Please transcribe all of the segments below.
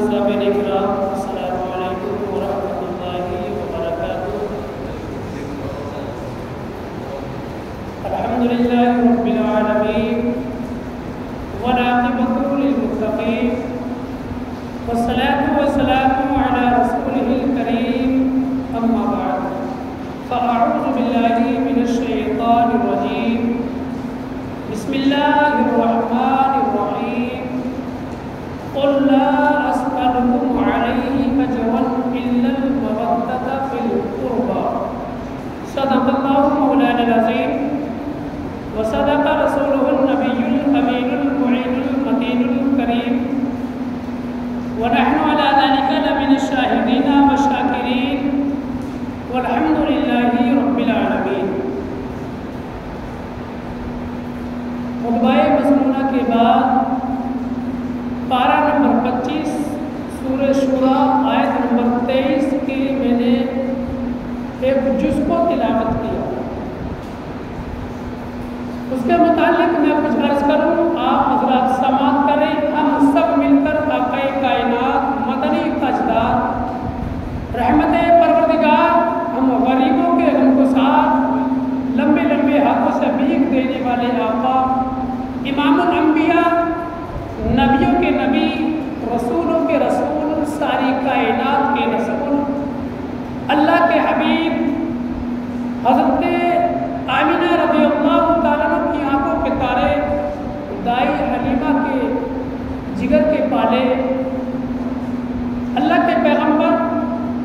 سامعین کرام، السلام علیکم ورحمۃ اللہ وبرکاتہ۔ الحمدللہ رب العالمین والعاقبۃ للمتقین والصلاة والسلام علی رسولہ الکریم، اما بعد فاعوذ باللہ من الشیطان الرجیم، بسم اللہ الرحمن الرحیم، قل لا أسألكم عليه أجرا إلا المودة في القربى، صدق الله مولانا العظيم وصدق رسوله النبي الأمين المعين المتين الكريم، ونحن على ذلك لمن الشاهدين والشاكرين والحمد لله رب العالمين۔ خطبہ مسنونہ کے بعد پارہ نمبر 25 سورہ شورا آیت نمبر 23 کی میں نے ایک جز کو تلاوت کیا۔ اس کے متعلق میں کچھ عرض کروں، آپ حضرات سماعت کریں۔ ہم سب مل کر آقا کائنات مدنی تاجدار رحمت پروردگار، ہم غریبوں کے غم کو ساتھ لمبے لمبے ہاتھوں سے بھیک دینے والے آقا، امام الانبیاء، نبیوں کے نبی، رسولوں کے رسول، ساری کائنات کے رسول، اللہ کے حبیب حضرت آمینہ رضی اللہ تعالیٰ عنہ کی آنکھوں کے تارے، دائی حلیمہ کے جگر کے پالے، اللہ کے پیغمبر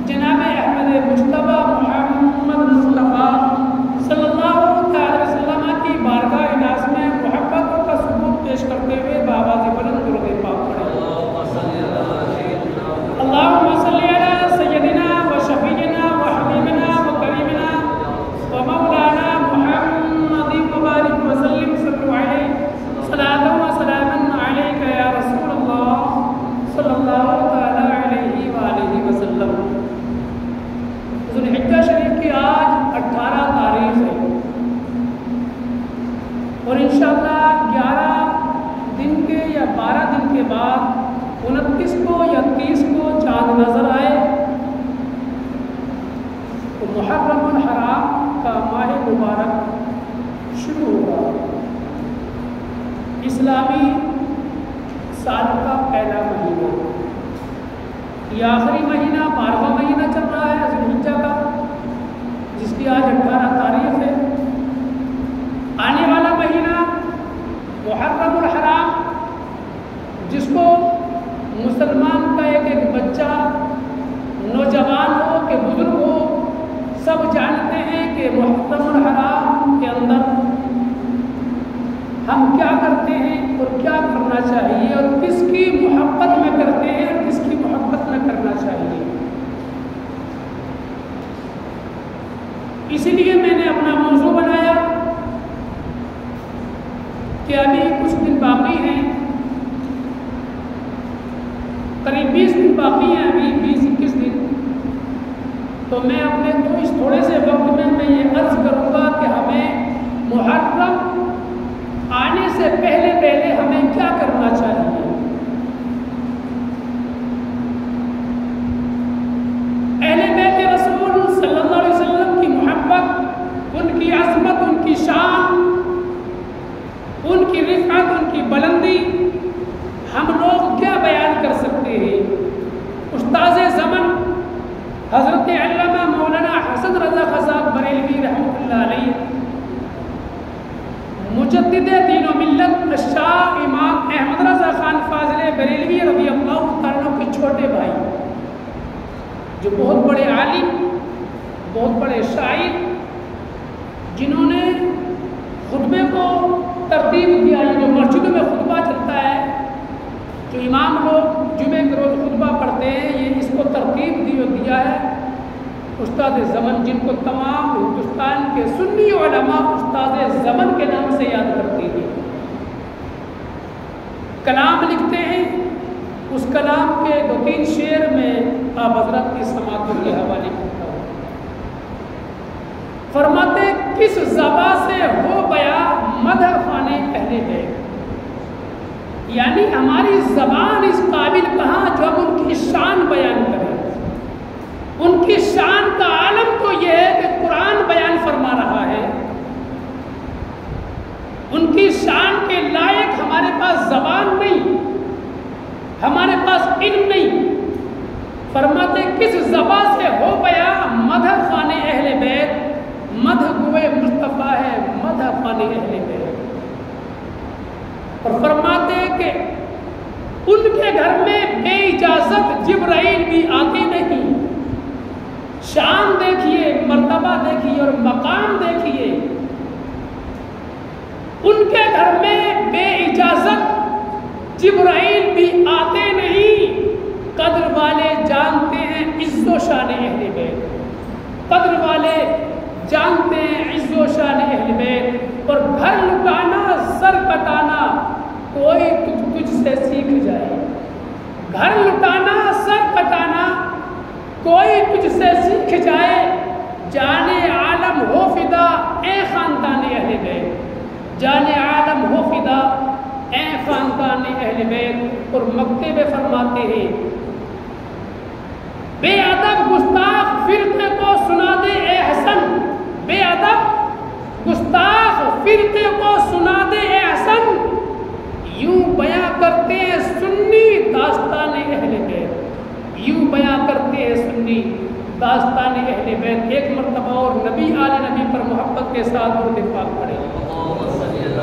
جناب احمد مجتبیٰ محمد مصطفیٰ صلی اللہ علیہ وسلم کی بارگاہ ناز میں محبتوں کا ثبوت پیش کرتے ہوئے بآواز بلند درود پاک پڑھیں۔ اللہم صلی علی سیدنا و شفیعنا و حبیبنا و کریمنا و مولانا محمد مبارک وسلم، صلی علیہ صلاۃ و سلام علیک یا رسول اللہ صلی اللہ تعالی علیہ وآلہ وسلم۔ ذوالحجہ شریف کی آج 18 تاریخ ہے اور انشاءاللہ 11 دن کے یا 12 دن کے بعد 29 کو یا 30 کو چاند نظر آئے تو محرم الحرام کا ماہ مبارک شروع ہوگا۔ اسلامی سال کا پہلا مہینہ، یہ آخری مہینہ 12واں مہینہ چل رہا ہے ذوالحجہ کا، جس کی آج 18 تاریخ ہے۔ آنے والا مہینہ محرم الحرام، جس کو مسلمان کا ایک ایک بچہ، نوجوان ہو کہ بزرگ ہو، سب جانتے ہیں کہ محرم الحرام کے اندر ہم کیا کرتے ہیں اور کیا کرنا چاہیے، اور کس کی محبت میں کرتے ہیں اور کس کی محبت میں کرنا چاہیے۔ اسی لیے میں نے اپنا موضوع بنایا کہ ابھی کچھ دن باقی ہیں، قریب 20 دن باقی ہیں، ابھی 20-21 دن، تو میں اپنے اس تھوڑے سے وقت میں یہ عرض کروں گا کہ ہمیں محرم آنے سے پہلے ہمیں کیا کرنا چاہیے۔ اہل بیت رسول صلی اللہ علیہ وسلم کی محبت، ان کی عظمت، ان کی شان، ان کی رفعت، ان کی بلندی ہم لوگ کیا بیان کر سکتے ہیں۔ استاذ زمن حضرت علامہ مولانا حسن رضا خزاب بریلوی رحمۃ اللہ علیہ، مجدد دین و ملت شاہ امام احمد رضا خان فاضل بریلوی رضی اللہ تعالیٰ کے چھوٹے بھائی، جو بہت بڑے عالم، بہت بڑے شاعر، جنہوں نے خطبے کو ترتیب دیا ہے، جو مسجدوں میں خطبہ چلتا ہے، جو امام لوگ جمعے کے روز خطبہ پڑھتے ہیں، یہ اس کو ترتیب دیا ہے استاد زمن، جن کو تمام ہندوستان کے سنی علماء استاد زمن کے نام سے یاد کرتے ہیں۔ کلام لکھتے ہیں، اس کلام کے 2-3 شعر میں آپ حضرت کی سماعت کے حوالے کرتا ہوں۔ فرماتے کس زباں سے ہو بیاں مدح خانے پہلے ہے، یعنی ہماری زبان اس قابل کہاں جو ہم ان کی شان بیان کریں. ان کی شان کا عالم تو یہ ہے کہ قرآن بیان فرما رہا ہے. ان کی شان کے لائق ہمارے پاس زبان نہیں، ہمارے پاس علم نہیں. فرماتے کس زبان سے ہو گیا مدح خوان اہل بیت، مدح گوئے مصطفیٰ ہے مدح خوان اہل بیت. اور فرماتے کہ ان کے گھر میں بے اجازت جبرائیل بھی آتے نہیں. شان دیکھیے، مرتبہ دیکھیے اور مقام دیکھیے. ان کے گھر میں بے اجازت جبرائیل بھی آتے نہیں. قدر والے جانتے ہیں عز و شان اہل بیت، قدر والے جانتے ہیں عز و شان اہل بیت. اور گھر لٹانا سر کٹانا کوئی تجھ سے سیکھ جائے. گھر لٹانا سر کٹانا کوئی تجھ سے سیکھ جائے. جانے عالم ہو فدا اے خاندان اہل بیت، جانے عالم ہو فدا اے خاندان اہل بیت. اور مکتے میں فرماتے ہیں بے ادب گستاخ فرقے کو سنا دے اے حسن، بے ادب گستاخ فرقے کو سنا دے اے حسن. یوں بیاں کرتے ہیں سنی داستان اہل بیت، یوں بیاں کرتے ہیں سنی داستان اہل بیت. ایک مرتبہ اور نبی آل نبی پر محبت کے ساتھ درود پاک پڑھیں.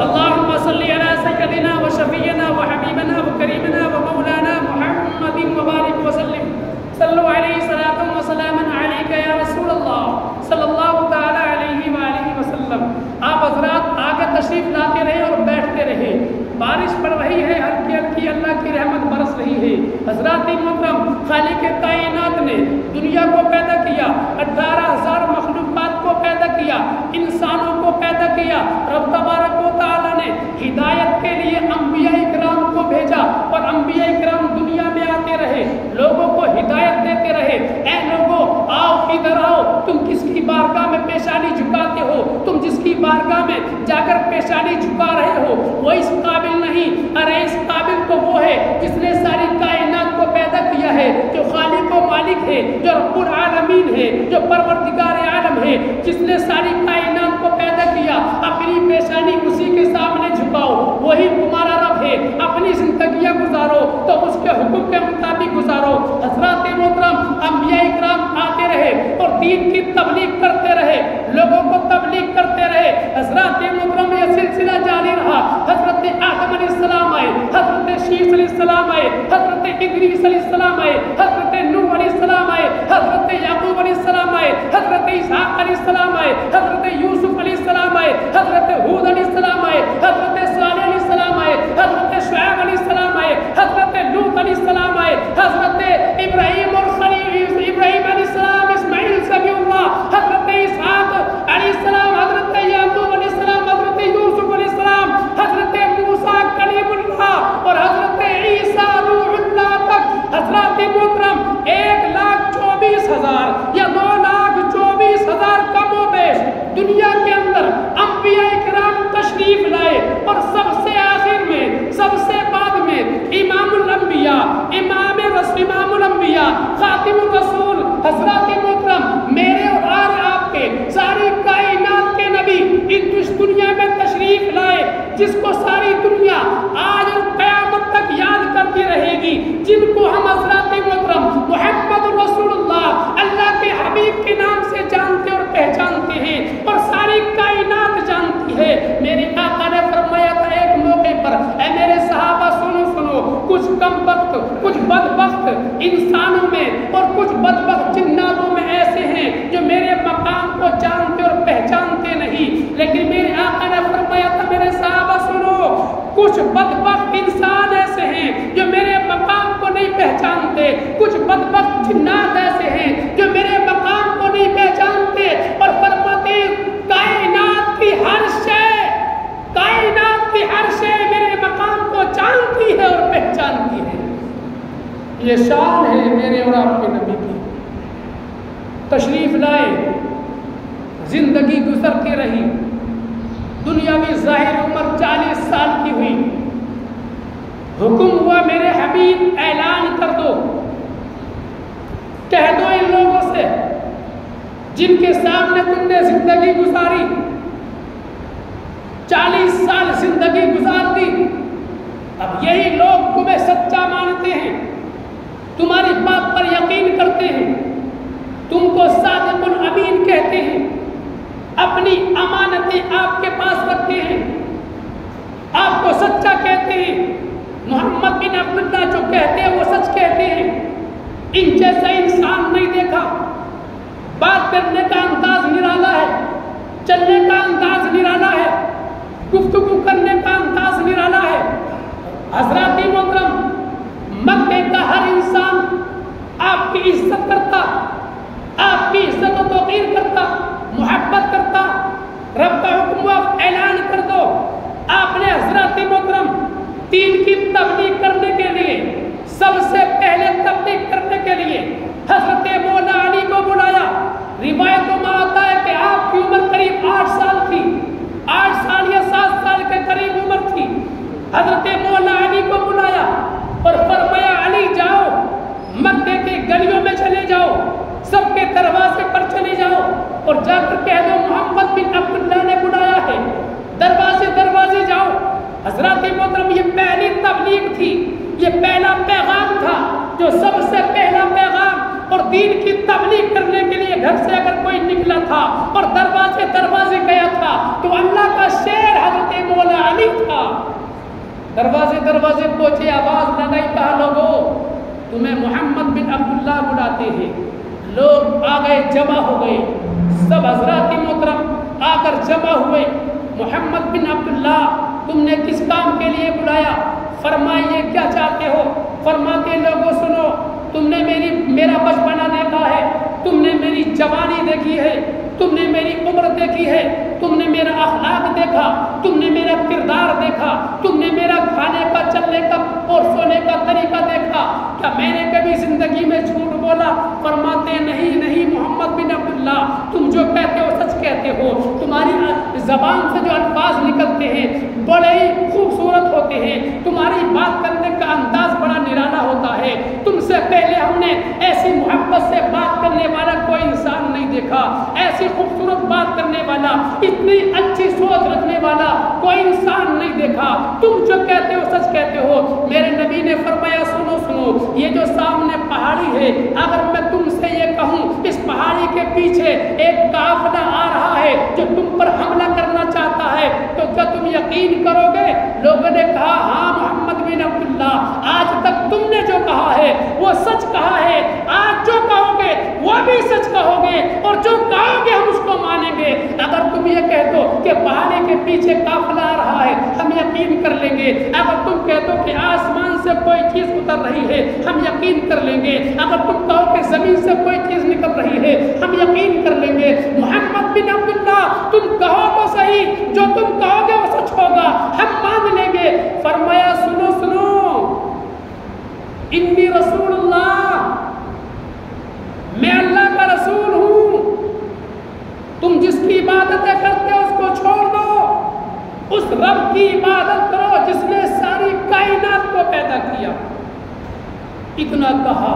اللہم صلی علی سیدنا و شفیعنا و حبیبنا و کریمنا و مولانا محمد مبارک وسلم. صلو علیہ صلاۃ و سلام علیک یا رسول اللہ صلی اللہ تعالی علیہ وآلہ وسلم. آپ حضرات آگے تشریف لاتے رہے اور بیٹھتے رہے. بارش پڑ رہی ہے، ہلکی ہلکی اللہ کی رحمت برس رہی ہے. حضرات محترم، خالق کائنات نے دنیا کو پیدا کیا، 18,000 مخلوقات کو پیدا کیا، انسانوں کو پیدا کیا. رب تبارک و تعالی نے ہدایت کے لیے انبیاء اکرام کو بھیجا اور انبیاء اکرام دنیا میں آتے رہے، لوگوں کو ہدایت دیتے رہے. اے لوگوں آؤ، ادھر آؤ. تم کس کی بارگاہ میں پیشانی جھکاتے ہو؟ تم جس کی بارگاہ میں جا کر پیشانی جھکا رہے ہو وہ اس قابل نہیں. ارے اس قابل تو وہ ہے جس نے ساری کائنات کو پیدا کیا ہے، جو خالق و مالک ہے، جو رب العالمین ہے، جو پروردگار عالم ہے، جس نے ساری کائنات کو پیدا کیا. اپنی پیشانی اسی کے سامنے جھکاؤ، وہی تمہارا رب ہے. اپنی زندگیاں گزارو تو اس کے حکم کے مطابق گزارو. حضرات محترم، انبیاء اکرام آتے رہے اور دین کی تبلیغ کرتے رہے، لوگوں کو تبلیغ کرتے رہے. حضرات محترم، یہ سلسلہ جاری رہا. حضرت آدم علیہ السلام آئے، حضرت شیس علیہ السلام آئے، حضرت ادریس علیہ السلام آئے، حضرت نوح علیہ السلام آئے، حضرت یعقوب علیہ السلام آئے، حضرت اسحاق علیہ السلام آئے، حضرت یوسف علیہ السلام آئے، حضرت ہود علیہ السلام آئے، حضرت صالح علیہ السلام آئے، حضرت شعیب علیہ السلام آئے، حضرت لوط علیہ السلام آئے، حضرت ابراہیم اور خلیل ابراہیم علیہ السلام، اسماعیل سبی اللہ، حضرت اسحاق علیہ السلام، حضرت یعقوب علیہ السلام، حضرت یوسف علیہ السلام، حضرت موسیٰ کلیم اللہ اور حضرت عیسیٰ روح اللہ تک. حضرات محترم، 1,24,000 یا 2,24,000 کم و بیش دنیا کے اندر انبیاء اکرام تشریف لائے. اور سب سے آخر میں، سب سے بعد میں امام الانبیاء، امام الانبیاء، خاتم الرسول، حضرات محترم، میرے اور آپ کے ساری کائنات کے نبی اس دنیا میں تشریف لائے، جس کو ساری دنیا آج اور قیامت تک یاد کرتی رہے گی، جن کو ہم حضرات محترم محمد رسول اللہ، اللہ کے حبیب کے نام سے جانتے اور پہچانتے ہیں اور ساری کائنات جانتی ہے. میرے آقا نے فرمایا تھا ایک موقع پر، اے میرے صحابہ سنو سنو، کچھ کم وقت، کچھ بدبخت انسانوں میں اور کچھ بدبخت جناتوں میں ایسے ہیں جو میرے مقام کو جانتے اور پہچانتے نہیں. لیکن میرے آقا نے فرمایا تھا میرے صحابہ سنو، کچھ بدبخت انسان ایسے ہیں جو میرے مقام کو نہیں پہچانتے، کچھ بدبخت جنات ایسے ہیں جو میرے مقام کو نہیں پہچانتے. اور فرماتے کائنات کی ہر شے، کائنات کی ہر شے میرے مقام کو جانتی ہے اور پہچانتی ہے. یہ شان ہے میرے اور آپ کے نبی کی. تشریف لائے، زندگی گزرتی رہی، دنیاوی ظاہر عمر 40 سال کی ہوئی. حکم ہوا میرے حبیب اعلان کر دو، کہہ دو ان لوگوں سے جن کے سامنے تم نے زندگی گزاری، 40 سال زندگی گزار دی، اب یہی لوگ تمہیں سچا مانتے ہیں، تمہاری بات پر یقین کرتے ہیں، تم کو صادق الامین کہتے ہیں، اپنی امانتیں آپ کے پاس رکھتے ہیں، آپ کو سچا کہتے ہیں، محمد بن عبداللہ جو کہتے ہیں وہ سچ کہتے ہیں، ان جیسا انسان نہیں دیکھا، بات کرنے کا انداز نرالا ہے، چلنے کا انداز نرالا ہے، گفتگو کرنے کا انداز نرالا ہے۔ حضرات محترم، مکے کا ہر انسان آپ کی عزت کرتا، آپ کی عزت و توقیر کرتا، محبت کرتا۔ رب کا حکم ہوا اعلان کر دو۔ آپ نے حضرات محترم دین کی تبلیغ کرنے کے لیے، سب سے پہلے تبلیغ کرنے کے لیے حضرت مولا علی کو بلایا۔ روایتوں میں آتا ہے کہ آپ کی عمر قریب 8 سال تھی، 8 سال یا 7 سال کے قریب عمر تھی۔ حضرت مولا علی کو بلایا اور فرمایا علی جاؤ، مکے کی گلیوں میں چلے جاؤ، سب کے دروازے پر چلے جاؤ اور جا کر کہہ دو محمد بن عبداللہ نے بلایا ہے، دروازے دروازے جاؤ۔ حضرات محترم، یہ پہلی تبلیغ تھی، یہ پہلا پیغام تھا، جو سب سے پہلا پیغام اور دین کی تبلیغ کرنے کے لیے گھر سے اگر کوئی نکلا تھا اور دروازے دروازے گیا تھا تو اللہ کا شیر حضرت مولا علی تھا۔ دروازے دروازے پہنچے، آواز لگائی، کہا لوگوں تمہیں محمد بن عبداللہ بلاتے ہیں۔ لوگ آ گئے، جمع ہو گئے، سب حضرات محترم آ کر جمع ہوئے۔ محمد بن عبداللہ تم نے کس کام کے لیے بلایا؟ فرمائیے کیا چاہتے ہو؟ فرماتے لوگوں سنو، تم نے میرا بچپنا دیکھا ہے، تم نے میری جوانی دیکھی ہے، تم نے میری عمر دیکھی ہے، تم نے میرا اخلاق دیکھا، تم نے میرا کردار دیکھا، تم نے میرا کھانے کا، چلنے کا اور سونے کا طریقہ دیکھا، کیا میں نے کبھی زندگی میں جھوٹ بولا؟ فرماتے نہیں نہیں محمد بن عبداللہ، تم جو کہتے ہو سچ کہتے ہو، تمہاری زبان سے جو الفاظ نکلتے ہیں بڑے ہی خوبصورت ہوتے ہیں، تمہاری بات کرنے کا انداز بڑا نرالا ہوتا ہے، تم سے پہلے ہم نے ایسی محبت سے بات کرنے والا کوئی انسان نہیں دیکھا، ایسی خوبصورت بات کرنے والا، اتنی اچھی سوچ رکھنے والا کوئی انسان نہیں دیکھا، تم جو کہتے ہو سچ کہتے ہو۔ میرے نبی نے فرمایا سنو سنو، یہ جو سامنے پہاڑی ہے، اگر میں تم سے یہ کہوں اس پہاڑی کے پیچھے ایک قافلہ آ رہا ہے جو تم پر حملہ کرنا چاہتا ہے، تو کیا تم یقین کرو گے؟ لوگوں نے کہا ہاں محمد بن عبداللہ، آج تک تم نے جو کہا ہے وہ سچ کہا ہے، آج جو کہو گے وہ بھی سچ کہو گے، اور جو کہو گے ہم اس کو مانیں گے۔ اگر تم یہ کہہ دو کہ پہاڑی کے پیچھے قافلہ آ رہا ہے، ہم یقین کر لیں گے۔ اگر تم کہہ دو کہ آسمان سے کوئی چیز اتر رہی ہے، ہم یقین کر لیں گے۔ اگر تم کہو کہ زمین سے کوئی چیز نکل رہی ہے، ہم یقین کر لیں گے۔ محمد بن عبداللہ تم کہو تو صحیح، جو تم کہو گے وہ سچ ہوگا، ہم مان لیں گے۔ فرمایا سنو سنو، انی رسول اللہ، میں اللہ کا رسول ہوں، تم جس کی عبادتیں کرتے ہو اس کو چھوڑ دو، اس رب کی عبادت کرو جس نے ساری کائنات کو پیدا کیا۔ اتنا کہا،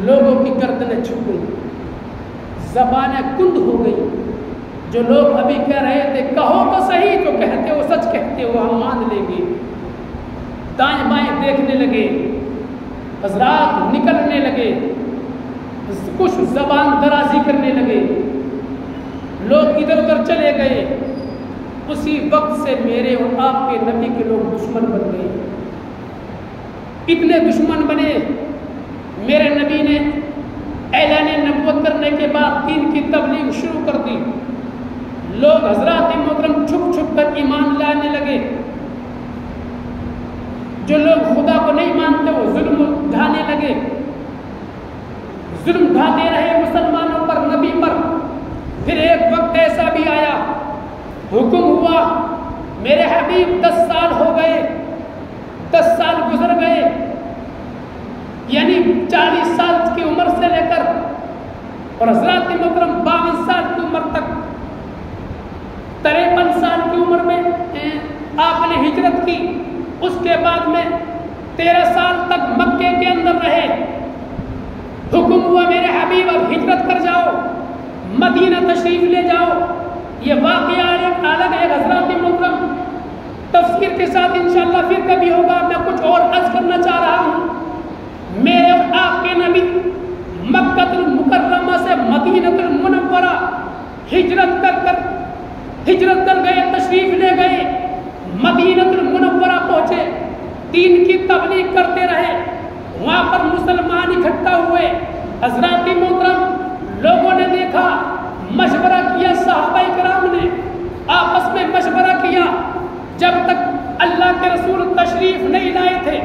لوگوں کی گردنیں جھک گئی، زبانیں کند ہو گئی۔ جو لوگ ابھی کہہ رہے تھے کہو تو صحیح، جو کہتے ہو سچ کہتے ہو ہم مان لیں گے، دائیں بائیں دیکھنے لگے، حضرات نکلنے لگے، کچھ زبان درازی کرنے لگے، لوگ ادھر ادھر چلے گئے۔ اسی وقت سے میرے اور آپ کے نبی کے لوگ دشمن بن گئے، اتنے دشمن بنے۔ میرے نبی نے اعلان نبوت کرنے کے بعد دین کی تبلیغ شروع کر دی، لوگ حضرات محترم چھپ چھپ کر ایمان لانے لگے۔ جو لوگ خدا کو نہیں مانتے وہ ظلم ڈھانے لگے، ظلم ڈھاتے رہے مسلمانوں پر، نبی پر۔ پھر ایک وقت ایسا بھی آیا، حکم ہوا میرے حبیب 10 سال ہو گئے، 10 سال گزر گئے، یعنی 40 سال کی عمر سے لے کر اور حضرات محترم 52 سال کی عمر تک، 53 سال کی عمر میں آپ نے ہجرت کی۔ اس کے بعد 13 سال تک مکے کے اندر رہے. حکم ہوا میرے حبیب اب ہجرت کر جاؤ, مدینہ تشریف لے جاؤ. یہ واقعہ ایک الگ ہے حضرات محترم, تفسیر کے ساتھ انشاءاللہ پھر کبھی ہوگا. میں کچھ اور عرض کرنا چاہ رہا ہوں. میرے اور آپ کے نبی مکہ المکرمہ سے مدینہ المنورہ ہجرت کر گئے, تشریف لے گئے, مدینہ المنورہ پہنچے, دین کی تبلیغ کرتے رہے. وہاں پر مسلمان اکٹھا ہوئے. حضرات محترم لوگوں نے دیکھا, مشورہ کیا, صحابہ کرام نے آپس میں مشورہ کیا. جب تک اللہ کے رسول تشریف نہیں لائے تھے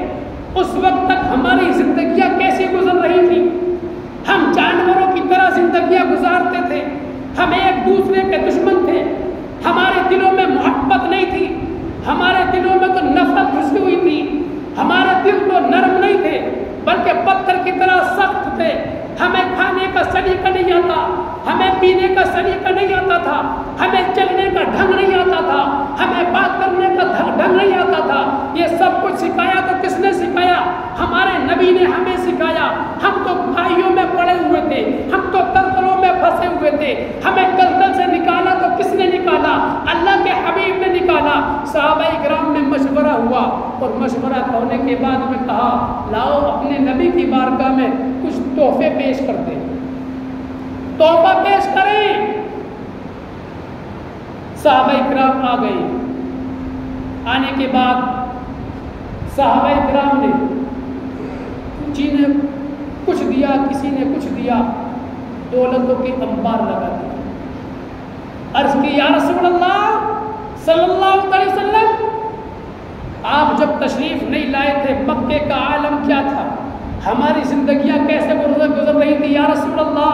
اس وقت تک ہماری زندگیاں کیسی گزر رہی تھی. ہم جانوروں کی طرح زندگیاں گزارتے تھے, ہم ایک دوسرے کے دشمن تھے, ہمارے دلوں میں محبت نہیں تھی, ہمارے دلوں میں تو نفرت گھسی ہوئی تھی, ہمارے دل تو نرم نہیں تھے بلکہ پتھر کی طرح سخت تھے. ہمیں کھانے کا سلیقہ نہیں آتا, ہمیں پینے کا سلیقہ نہیں آتا تھا, ہمیں چلنے کا ڈھنگ نہیں آتا تھا, ہمیں بات کرنے کا ڈھنگ نہیں آتا تھا. یہ سب کچھ سکھایا تو کس نے سکھایا؟ ہمارے نبی نے ہمیں سکھایا. ہم تو کھائیوں میں پڑے ہوئے تھے, ہم تو دلدلوں میں پھنسے ہوئے تھے. ہمیں دلدل سے نکالا تو کس نے نکالا؟ اللہ کے حبیب نے نکالا. صحابہ کرام میں مشورہ ہوا اور مشورہ ہونے کے بعد میں کہا لاؤ اپنے نبی کی بارگاہ میں کچھ تحفے پیش کر دیں, تحفہ پیش کریں. صحابہ کرام آ گئے. آنے کے بعد صحابہ کرام نے کسی نے کچھ دیا, کسی نے کچھ دیا, دولتوں کے انبار لگا دیا. عرض کی یا رسول اللہ صلی اللہ علیہ وسلم, آپ جب تشریف نہیں لائے تھے مکے کا عالم کیا تھا, ہماری زندگیاں کیسے گزر رہی تھی. یا رسول اللہ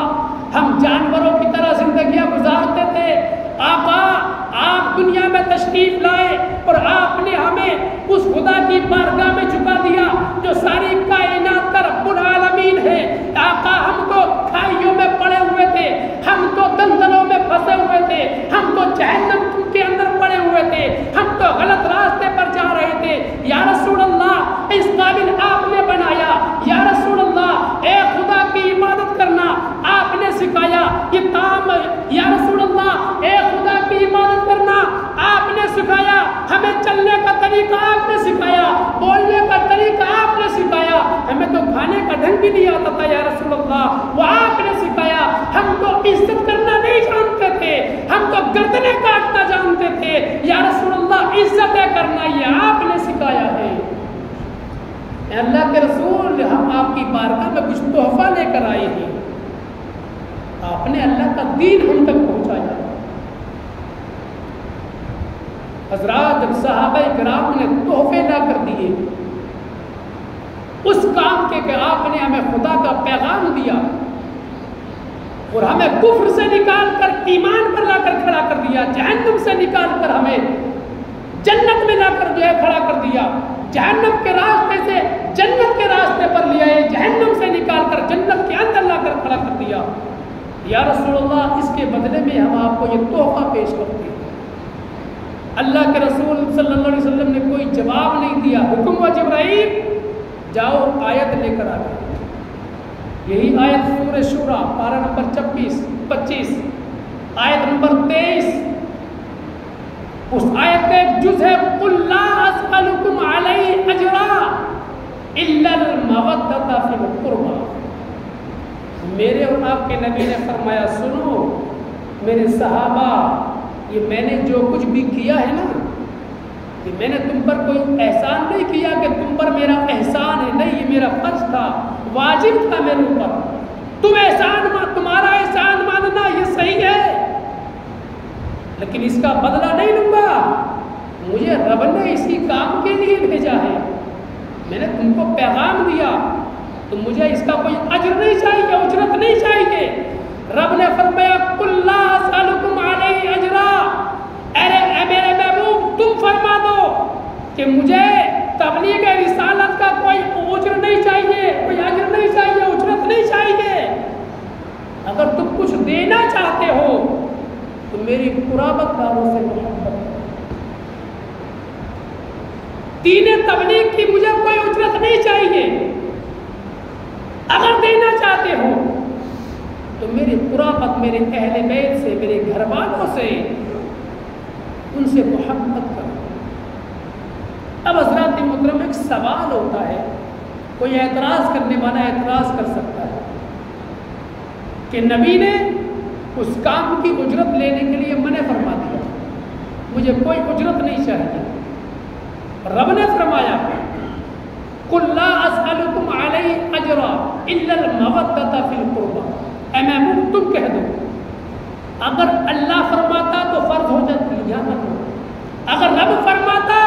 ہم جانوروں کی طرح زندگیاں گزارتے تھے. آقا آپ دنیا میں تشریف لائے اور آپ نے ہمیں اس خدا کی بارگاہ میں جھکا دیا جو ساری کائنات کا رب العالمین ہے. آقا ہم تو کھائیوں میں پڑے ہوئے تھے, ہم تو دلدلوں میں پھنسے ہوئے تھے, ہم تو جہنم کے اندر پڑے ہوئے تھے, ہم تو غلط راستے پر جا رہے تھے. یا رسول اللہ اس قابل آپ نے بنایا. یا رسول اللہ اے خدا کی عبادت کرنا آپ نے سکھایا. یہ کام یا رسول اللہ اے خدا کی عبادت کرنا آپ نے سکھایا. ہمیں چلنے کا طریقہ آپ نے سکھایا, بولنے کا طریقہ آپ نے سکھایا. ہمیں تو کھانے کا ڈھنگ بھی نہیں آتا تھا. یا رسول اللہ وہ آپ نے سکھایا. ہم تو عزت کرنا نہیں جانتے تھے, ہم تو گردنیں کاٹنا جانتے تھے. یا رسول اللہ عزتیں کرنا یہ آپ نے سکھایا ہے. اے اللہ کے رسول ہم آپ کی بارگاہ میں کچھ تحفہ لے کر آئے ہیں. آپ نے اللہ کا دین ہم تک پہنچایا. حضرات جب صحابہ کرام نے تحفے لا کر دیے اس کام کے کہ آپ نے ہمیں خدا کا پیغام دیا اور ہمیں کفر سے نکال کر ایمان پر لا کر کھڑا کر دیا, جہنم سے نکال کر ہمیں جنت میں لا کر جو ہے کھڑا کر دیا, جہنم کے راستے سے جنت کے راستے پر لے آئے, جہنم سے نکال کر جنت کے اندر لا کر کھڑا کر دیا. یا رسول اللہ اس کے بدلے میں ہم آپ کو یہ تحفہ پیش کرتے ہیں. اللہ کے رسول صلی اللہ علیہ وسلم نے کوئی جواب نہیں دیا. حکم ہوا جبرائیل جاؤ آیت لے کر آ گئے. یہی آیت سورہ شورى پارہ نمبر 25 آیت نمبر 23. اس آیت کا ایک جز ہے قُلْ لَا أَسْأَلُكُمْ عَلَيْهِ أَجْرًا إِلَّا الْمَوَدَّةَ فِي الْقُرْبَى. میرے اور آپ کے نبی نے فرمایا سنو میرے صحابہ, یہ میں نے جو کچھ بھی کیا ہے نا, کہ میں نے تم پر کوئی احسان نہیں کیا کہ تم پر میرا احسان ہے, نہیں, یہ میرا فرض تھا, واجب تھا میرے اوپر. تمہارا احسان ماننا یہ صحیح ہے, لیکن اس کا بدلہ نہیں لوں گا. مجھے رب نے اسی کام کے لیے بھیجا ہے, میں نے تم کو پیغام دیا, تو مجھے اس کا کوئی اجر نہیں چاہیے, اجرت نہیں چاہیے. رب نے فرمایا قُلْ لَا أَسْأَلُكُمْ عَلَيْهِ أَجْرًا, اے میرے محبوب تم فرما دو کہ مجھے تبلیغ رسالت کا کوئی اجر نہیں چاہیے, کوئی اجر نہیں چاہیے, اجرت نہیں چاہیے. اگر تم کچھ دینا چاہتے ہو تو میری قرابت داروں سے محبت. دین تبلیغ کی مجھے کوئی اجرت نہیں چاہیے، اگر دینا چاہتے ہو تو میری قرابت، میرے اہل بیت سے، میرے گھر والوں سے، ان سے محبت کرو۔ اب حضرات محترم ایک سوال ہوتا ہے، کوئی اعتراض کرنے والا اعتراض کر سکتا ہے کہ نبی نے اس کام کی اجرت لینے کے لیے منع فرما دیا، مجھے کوئی اجرت نہیں چاہیے۔ رب نے فرمایا قُلْ لَا أَسْأَلُكُمْ عَلَيْهِ أَجْرًا إِلَّا الْمَوَدَّةَ فِي الْقُرْبَى، اے محبوب تم کہہ دو، اگر اللہ فرماتا تو فرض ہو جاتی یا نہ ہو، اگر رب فرماتا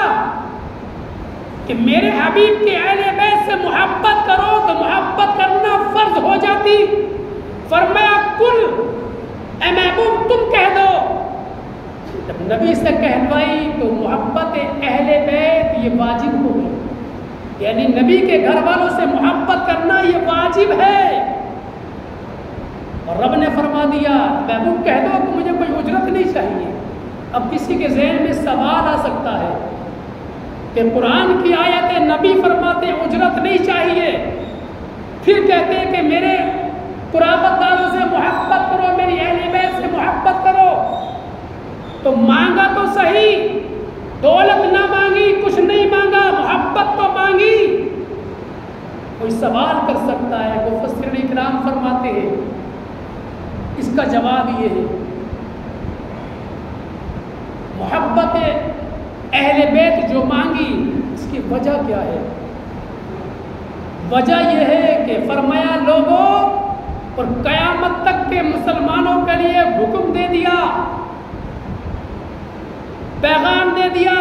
کہ میرے حبیب کے اہل بیت سے محبت کرو تو محبت کرنا فرض ہو جاتی۔ فرمایا کل، اے محبوب تم کہہ دو۔ جب نبی سے کہلوائی تو محبت اہل بیت یہ واجب ہو گئی، یعنی نبی کے گھر والوں سے محبت کرنا یہ واجب ہے۔ اور رب نے فرما دیا محبوب کہہ دو کہ مجھے کوئی اجرت نہیں چاہیے۔ اب کسی کے ذہن میں سوال آ سکتا ہے کہ قرآن کی آیت ہے، نبی فرماتے اجرت نہیں چاہیے، پھر کہتے ہیں کہ میرے قرابت داروں سے محبت کرو، میری اہل بیت سے محبت کرو، تو مانگا تو صحیح، دولت نہ مانگی، کچھ نہیں مانگا، محبت تو مانگی۔ کوئی سوال کر سکتا ہے، مفسرین کرام فرماتے ہیں اس کا جواب یہ ہے، محبت اہل بیت جو مانگی اس کی وجہ کیا ہے؟ وجہ یہ ہے کہ فرمایا لوگوں اور قیامت تک کے مسلمانوں کے لیے حکم دے دیا، پیغام دے دیا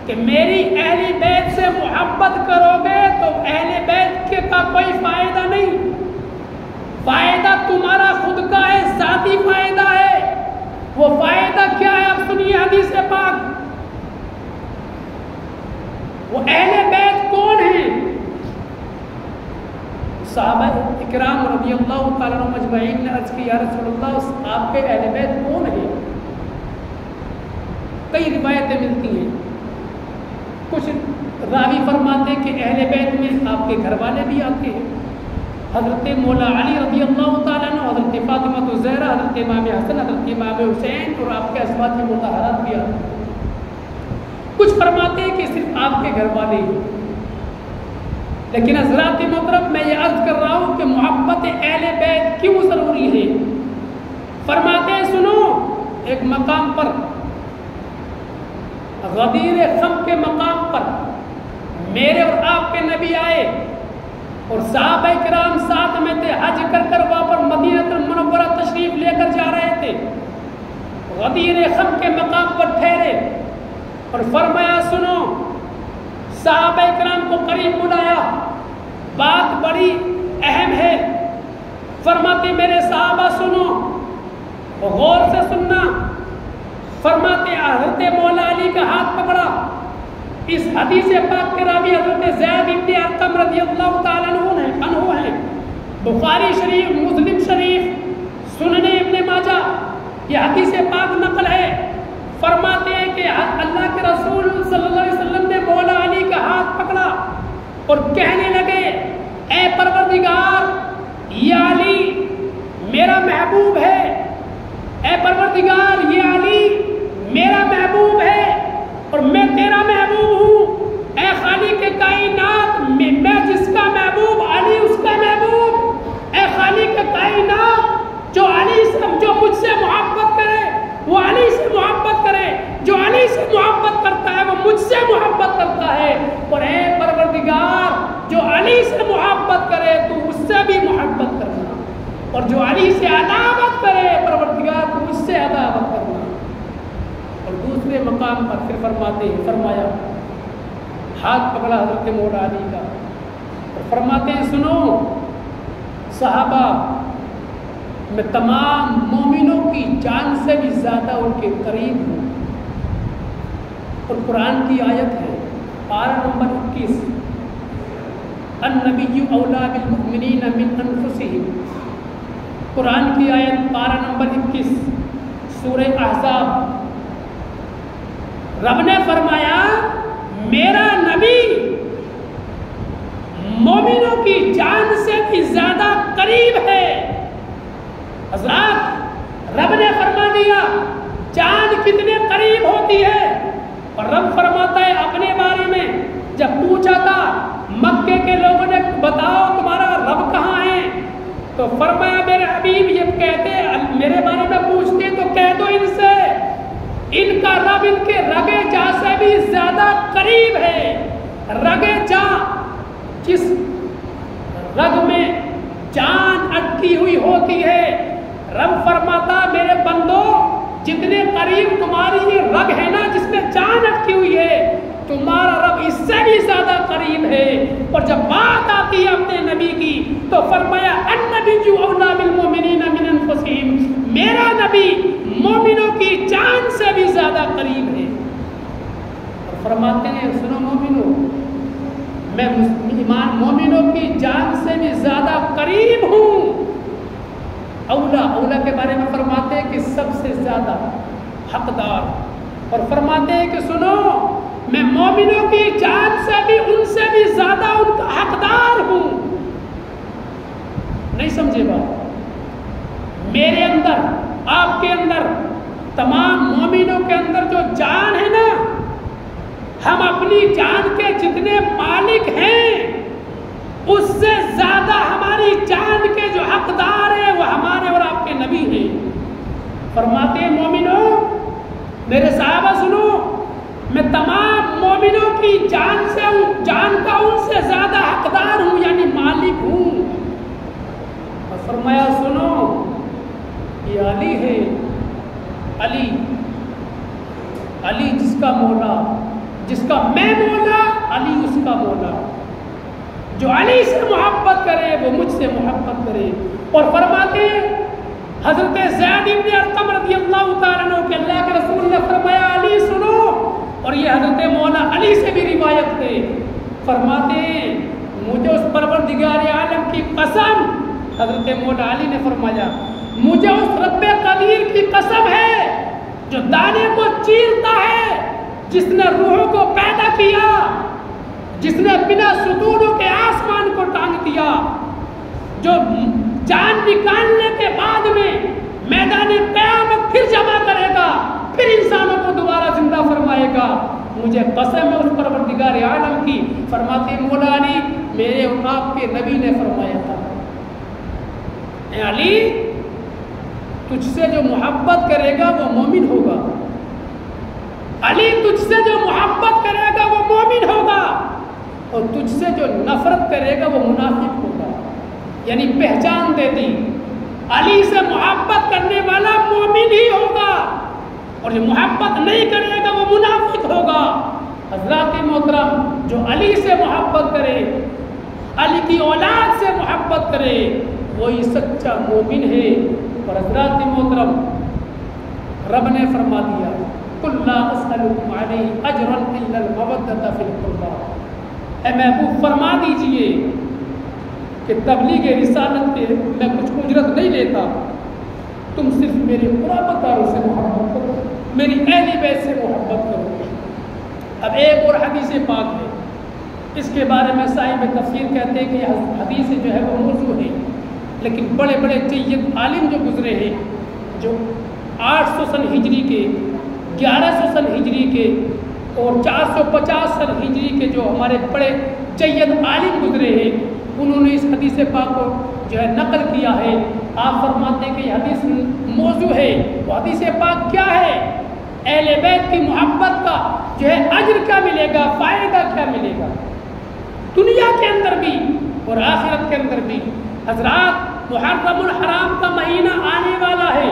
کہ میری اہل بیت سے محبت کرو گے تو اہل بیت کے کا کوئی فائدہ نہیں، فائدہ تمہارا خود کا ہے، ذاتی فائدہ ہے۔ وہ فائدہ کیا ہے؟ اب سنیے حدیث پاک، وہ اہل بیت کون ہیں؟ صحابہ اکرام رضی اللہ تعالیٰ عنہم اجمعین نے عرض کی یا رسول اللہ آپ کے اہل بیت کون ہیں؟ کئی روایتیں ملتی ہیں، کچھ راوی فرماتے کہ اہل بیت میں آپ کے گھر والے بھی آتے ہیں، حضرت مولا علی رضی اللہ تعالیٰ عنہ، حضرت فاطمہ الزہرا، حضرت امام حسن، حضرت امام حسین اور آپ کے ازواج مطہرات بھی آتے ہیں۔ کچھ فرماتے ہیں کہ صرف آپ کے گھر والے ہیں، لیکن حضرات محترم میں یہ عرض کر رہا ہوں کہ محبت اہل بیت کیوں ضروری ہے؟ فرماتے ہیں سنو، ایک مقام پر غدیر خم کے مقام پر میرے اور آپ کے نبی آئے اور صحابہ کرام ساتھ میں تھے، حج کر کر وہاں پر مدینہ المنورہ تشریف لے کر جا رہے تھے، غدیر خم کے مقام پر ٹھہرے اور فرمایا سنو، صحابہ کرام کو قریب بلایا، بات بڑی اہم ہے۔ فرماتے میرے صحابہ سنو، غور سے سننا۔ فرماتے حضرت مولا علی کا ہاتھ پکڑا، اس حدیث پاک کے راوی حضرت زید بن ارقم رضی اللہ تعالیٰ عنہ ہیں، بخاری شریف، مسلم شریف، سنن ابن ماجہ یہ حدیث پاک نقل ہے۔ فرماتے ہیں کہ اللہ کے رسول صلی اللہ علیہ وسلم نے مولا علی کا ہاتھ پکڑا اور کہنے لگے اے پروردگار یہ علی میرا محبوب ہے، اے پروردگار یہ علی میرا محبوب ہے اور میں تیرا محبوب ہوں، اے خالق کائنات میں جس کا محبوب علی اس کا محبوب، اے خالق کائنات جو علی سے جو مجھ سے محبت کرے وہ علی سے محبت کرے، جو علی سے محبت کرتا ہے وہ مجھ سے محبت کرتا ہے، اور اے پروردگار جو علی سے محبت کرے تو اس سے بھی محبت کرنا، اور جو علی سے عداوت کرے پروردگار تو اس سے عداوت کرنا۔ اور دوسرے مقام پر پھر فرماتے ہیں، فرمایا ہاتھ پکڑا حضرت مولا علی کا اور فرماتے ہیں سنو صحابہ، میں تمام مومنوں کی جان سے بھی زیادہ ان کے قریب ہوں۔ اور قرآن کی آیت ہے پارہ نمبر 21، النبی اولیٰ بالمؤمنین من انفسہم، قرآن کی آیت پارہ نمبر 21 سورہ احزاب۔ رب نے فرمایا میرا نبی مومنوں کی جان سے بھی زیادہ قریب ہے۔ حضرات رب نے فرما دیا جان کتنے قریب ہوتی ہے، اور رب فرماتا ہے اپنے بارے میں جب پوچھا تھا مکے کے لوگوں نے بتاؤ تمہارا رب کہاں ہے، تو فرمایا میرے حبیب یہ کہتے میرے بارے میں پوچھتے تو کہہ دو ان سے ان کا رب ان کے رگے جا سے بھی زیادہ قریب ہے۔ رگے جا جس رگ میں جان اٹکی ہوئی ہوتی ہے، رب فرماتا میرے بندو جتنے قریب تمہاری یہ رگ ہے نا جس میں جان اٹکی ہوئی ہے، تمہارا رب اس سے بھی زیادہ قریب ہے۔ اور جب بات آتی ہے اپنے نبی کی تو فرمایا النبی اولی بالمؤمنین من انفسہم، میرا نبی مومنوں کی جان سے بھی زیادہ قریب ہے۔ اور فرماتے ہیں سنو مومنوں میں ایمان مومنوں کی جان سے بھی زیادہ قریب ہوں۔ اولا کے بارے میں فرماتے ہیں کہ سب سے زیادہ حقدار، اور فرماتے ہیں کہ سنو میں مومنوں کی جان سے بھی ان سے بھی زیادہ ان کا حقدار ہوں۔ نہیں سمجھے بات؟ میرے اندر آپ کے اندر تمام مومنوں کے اندر جو جان ہے نا، ہم اپنی جان کے جتنے مالک ہیں اس سے زیادہ ہماری جان کے جو حقدار ہیں وہ ہمارے اور آپ کے نبی ہیں۔ فرماتے ہیں مومنوں میرے صحابہ سنو میں تمام مومنوں کی جان کا ان سے زیادہ حقدار ہوں یعنی مالک ہوں۔ اور فرمایا سنو یہ علی ہے، علی جس کا مولا، جس کا میں مولا علی اس کا مولا، جو علی سے محبت کرے وہ مجھ سے محبت کرے۔ اور فرماتے حضرت زید بن ارقم رضی اللہ تعالیٰ عنہ کہ اللہ کے رسول نے فرمایا علی سنو، اور یہ حضرت مولا علی سے بھی روایت ہے، فرماتے مجھے اس پروردگار عالم کی قسم، حضرت مولا علی نے فرمایا مجھے اس رب قدیر کی قسم ہے جو دانے کو چیرتا ہے، جس نے روحوں کو پیدا کیا، جس نے بنا ستونوں کے آسمان کو ٹانگ دیا، جو جان نکالنے کے بعد میں میدان قیامت پھر جمع کرے گا، پھر انسانوں کو دوبارہ زندہ فرمائے گا، مجھے قسم ہے اس پروردگار عالم کی۔ فرماتے مولا علی میرے اور آپ کے نبی نے فرمایا تھا اے علی تجھ سے جو محبت کرے گا وہ مومن ہوگا، علی تجھ سے جو محبت کرے گا وہ مومن ہوگا، اور تجھ سے جو نفرت کرے گا وہ منافق ہوگا۔ یعنی پہچان دے دی علی سے محبت کرنے والا مومن ہی ہوگا، اور جو محبت نہیں کرے گا وہ منافق ہوگا۔ حضرات محترم جو علی سے محبت کرے، علی کی اولاد سے محبت کرے وہی سچا مومن ہے۔ اور حضرات محترم رب نے فرما دیا قُلْ لَا أَسْأَلُكُمْ عَلَيْهِ أَجْرًا إِلَّا الْمَوَدَّةَ فِي الْقُرْبَىٰ، اے محبوب فرما دیجئے کہ تبلیغ رسالت پہ میں کچھ اجرت نہیں لیتا، تم صرف میرے قرابت داروں سے محبت کرو، میری اہل بیت سے محبت کرو۔ اب ایک اور حدیث پاک ہے، اس کے بارے میں صاحب تفسیر کہتے ہیں کہ یہ حدیث جو ہے وہ موضوع ہے، لیکن بڑے بڑے جید عالم جو گزرے ہیں، جو 800 سن ہجری کے، 1100 سن ہجری کے اور 450 سن ہجری کے جو ہمارے بڑے جید عالم گزرے ہیں، انہوں نے اس حدیث پاک کو جو ہے نقل کیا ہے۔ آپ فرماتے ہیں کہ یہ حدیث موضوع ہے۔ وہ حدیث پاک کیا ہے؟ اہل بیت کی محبت کا جو ہے اجر کیا ملے گا، فائدہ کیا ملے گا دنیا کے اندر بھی اور آخرت کے اندر بھی۔ حضرات محرم الحرام کا مہینہ آنے والا ہے،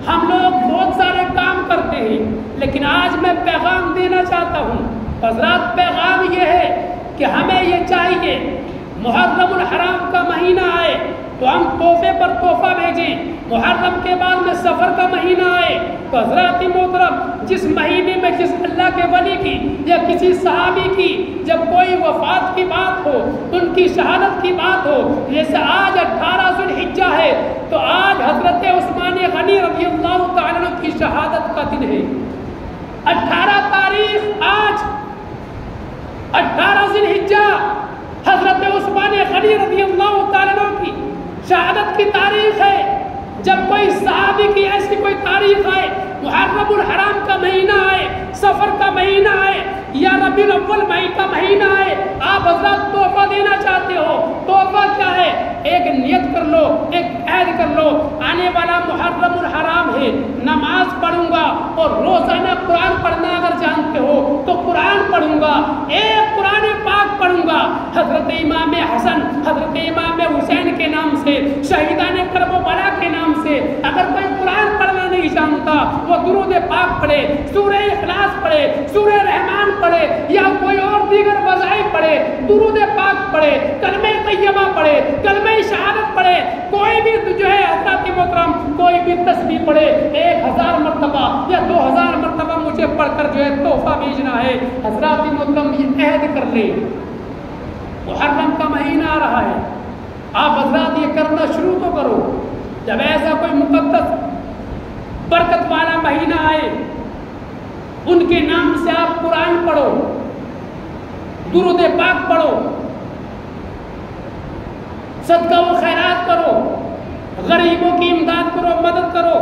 ہم لوگ بہت سارے کام کرتے ہیں، لیکن آج میں پیغام دینا چاہتا ہوں۔ حضرات پیغام یہ ہے کہ ہمیں یہ چاہیے محرم الحرام کا مہینہ آئے تو ہم تحفے پر تحفہ بھیجیں، محرم کے بعد میں سفر کا مہینہ آئے تو حضرات محترم جس مہینے میں جس اللہ کے ولی کی یا کسی صحابی کی جب کوئی وفات کی بات ہو، ان کی شہادت کی بات ہو، جیسے آج 18 ذو الحجہ ہے تو آج حضرت عثمان غنی رضی اللہ تعالیٰ عنہ کی شہادت کا دن ہے۔ 18 تاریخ آج 18 ذی الحجہ حضرت عثمان غنی رضی اللہ تعالیٰ عنہ کی شہادت کی تاریخ ہے. جب کوئی صحابی کی ایسی کوئی تاریخ آئے، محرم الحرام کا مہینہ آئے، سفر کا مہینہ آئے یا ربیع الاول مئی کا مہینہ آئے، آپ حضرات تحفہ دینا چاہتے ہو، تحفہ کیا ہے؟ ایک نیت کر لو، ایک عہد کر لو، آنے والا محرم الحرام ہے، نماز پڑھوں گا اور روزانہ قرآن پڑھنا اگر جانتے ہو تو قرآن پڑھوں گا، ایک قرآن پاک پڑھوں گا حضرت امام حسن، حضرت امام حسین کے نام سے، شہیدان کرب و بلا کے نام سے. اگر کوئی قرآن پڑھنا نہیں جانتا وہ درود پاک پڑھے، سورہ اخلاص پڑھے، سورہ رحمان پڑھے یا کوئی اور دیگر وظائف پڑھے، درود پاک پڑھے، کلمہ طیبہ پڑھے، کلمہ شہادت پڑھے، کوئی بھی جو ہے حضرات محترم کوئی بھی تسبیح پڑھے 1000 مرتبہ یا 2000 مرتبہ مجھے پڑھ کر جو ہے تحفہ بھیجنا ہے. حضرات محترم یہ عہد کر لے. محرم کا مہینہ آ رہا ہے، آپ حضرات یہ کرنا شروع تو کرو. جب ایسا کوئی مقدس برکت والا مہینہ آئے ان کے نام سے آپ قرآن پڑھو، درود پاک پڑھو، صدقہ و خیرات کرو، غریبوں کی امداد کرو، مدد کرو.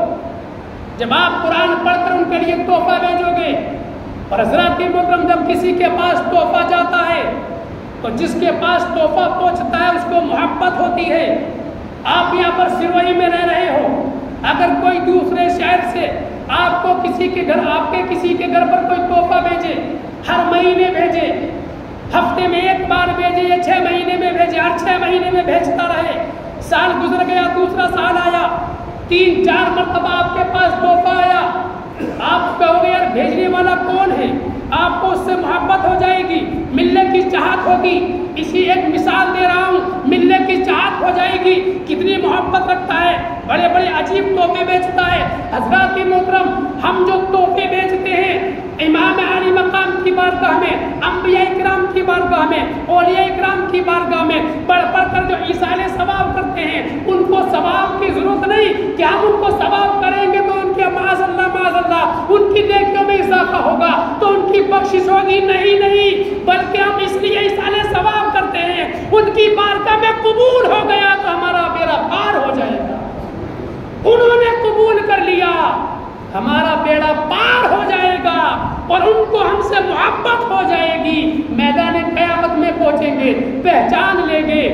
جب آپ قرآن پڑھ کر ان کے لیے تحفہ بھیجو گے، اور حضرات محترم جب کسی کے پاس تحفہ جاتا ہے تو جس کے پاس تحفہ پہنچتا ہے اس کو محبت ہوتی ہے. آپ یہاں پر سروئی میں رہ رہے ہو، اگر کوئی دوسرے شہر سے آپ کو کسی کے گھر، آپ کے کسی کے گھر پر کوئی تحفہ بھیجے، ہر مہینے بھیجے، ہفتے میں ایک بار بھیجے یا 6 مہینے میں بھیجے، ہر 6 مہینے میں بھیجتا رہے، سال گزر گیا، دوسرا سال آیا، 3-4 مرتبہ آپ کے پاس تحفہ آیا، آپ کہو گے یار بھیجنے والا کون ہے؟ آپ کو اس سے محبت ہو جائے گی، ملنے کی چاہت ہوگی. اسی ایک مثال دے رہا ہوں، ملنے کی چاہت ہو جائے گی. کتنی محبت رکھتا ہے، بڑے بڑے عجیب تحفے بیچتا ہے. حضرات محترم ہم جو تحفے بیچتے ہیں امام علی مقام کی بارگاہ میں، انبیاء کرام کی بارگاہ میں، اولیاء کرام کی بارگاہ میں پڑھ پڑھ کر جو ایصال ثواب کرتے ہیں ان کو ثواب کی ضرورت نہیں کہ ہم ان کو ثواب کریں گے تو ان کے معاذ اللہ ان کی نیکیوں میں اضافہ ہوگا تو ان کی بخشش ہوگی. نہیں، بلکہ ہم اس لیے ایصال ثواب کرتے ہیں ان کی بارگاہ میں قبول ہو گیا تو ہمارا بیڑا پار ہو جائے گا. انہوں نے قبول کر لیا، ہمارا بیڑا پار ہو جائے گا اور ان کو ہم سے محبت ہو جائے گی. میدان قیامت میں پہنچیں گے، پہچان لیں گے،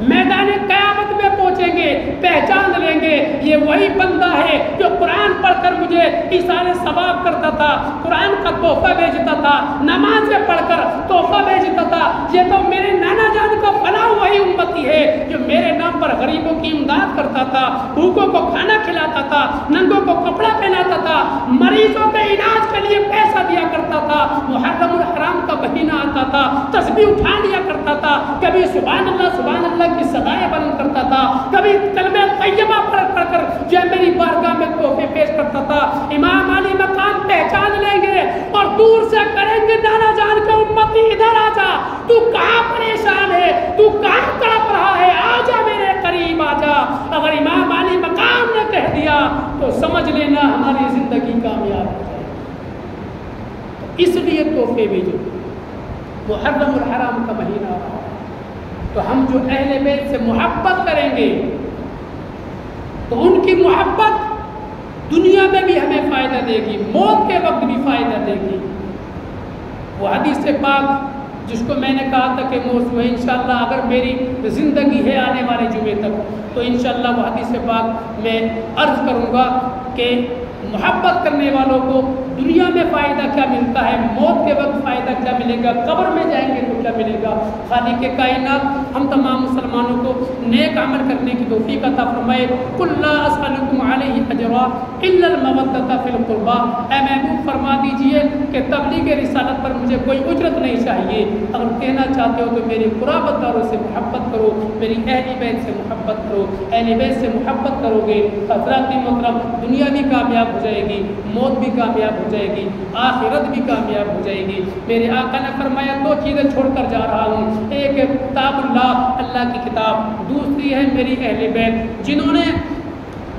میدان قیامت میں پہنچیں گے، پہچان لیں گے یہ وہی بندہ ہے جو قرآن پڑھ کر مجھے ایصال ثواب کرتا تھا، قرآن کا تحفہ بھیجتا تھا، نمازیں پڑھ کر تحفہ بھیجتا تھا. یہ تو میرے نانا جان کا فلاں وہی امتی ہے جو میرے نام پر غریبوں کی امداد کرتا تھا، بھوکوں کو کھانا کھلاتا تھا، ننگوں کو کپڑا پہناتا تھا، مریضوں کے علاج کے لیے پیسہ دیا کرتا تھا. محرم الحرام کا مہینہ آتا تھا، تسبیح اٹھا لیا کرتا تھا، کبھی سبحان اللہ کی صدائیں بلند کرتا تھا، کبھی کلمہ طیبہ پڑھ کر جو میری بارگاہ میں تحفے پیش کرتا تھا. امام علی مقام پہچان لیں گے اور دور سے کریں گے نانا جان کے امتی ادھر آ جا، تو کہاں پریشان ہے، تو کہاں تڑپ رہا ہے، آ جا میرے قریب آ جا. اگر امام علی مقام نے کہہ دیا تو سمجھ لینا ہماری زندگی کامیاب ہو جائے. اس لیے تحفے بھیجو. محرم الحرام کا مہینہ آ رہا ہے تو ہم جو اہل بیت سے محبت کریں گے تو ان کی محبت دنیا میں بھی ہمیں فائدہ دے گی، موت کے وقت بھی فائدہ دے گی. وہ حدیث پاک جس کو میں نے کہا تھا کہ موضوع ہے انشاءاللہ اگر میری زندگی ہے آنے والے جمعے تک تو انشاءاللہ وہ حدیث پاک میں عرض کروں گا کہ محبت کرنے والوں کو دنیا میں فائدہ کیا ملتا ہے، موت کے وقت فائدہ کیا ملے گا، قبر میں جائیں گے تو کیا ملے گا. خالق کائنات ہم تمام مسلمانوں کو نیک عمل کرنے کی توفیق عطا فرمائے. قل لا اسألکم علیہ اجرا الا المودۃ فی القربى. اے محبوب فرما دیجئے کہ تبلیغ رسالت پر مجھے کوئی اجرت نہیں چاہیے. اگر کہنا چاہتے ہو تو میری قرابت داروں سے محبت کرو، میری اہل بیت سے محبت کرو. اہل بیت سے محبت کرو گے حضرات محترم دنیا بھی کامیاب ہو جائے گی، موت بھی کامیاب ہو جائے گی، آخرت بھی کامیاب ہو جائے گی. میرے آقا نے فرمایا 2 چیزیں چھوڑ کر جا رہا ہوں، ایک ہے کتاب اللہ کی کتاب، دوسری ہے میری اہل بیت جنہوں نے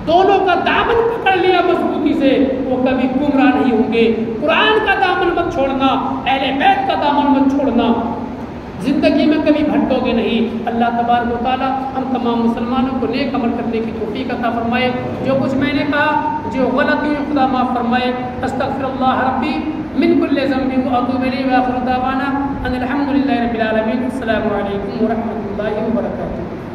دونوں کا دامن پکڑ لیا مضبوطی سے، وہ کبھی گمراہ نہیں ہوں گے۔ قرآن کا دامن مت چھوڑنا، اہل بیت کا دامن مت چھوڑنا، زندگی میں کبھی بھٹکو گے نہیں۔ اللہ تبارک و تعالیٰ ہم تمام مسلمانوں کو نیک عمل کرنے کی توفیق عطا فرمائے۔ جو کچھ میں نے کہا، جو غلطی ہوئی، خدا معاف فرمائے۔ استغفر اللہ ربی من کل ذنب واتوب الیہ وآخر دعوانا ان الحمد للہ رب العالمین۔ السلام علیکم ورحمۃ اللہ وبرکاتہ۔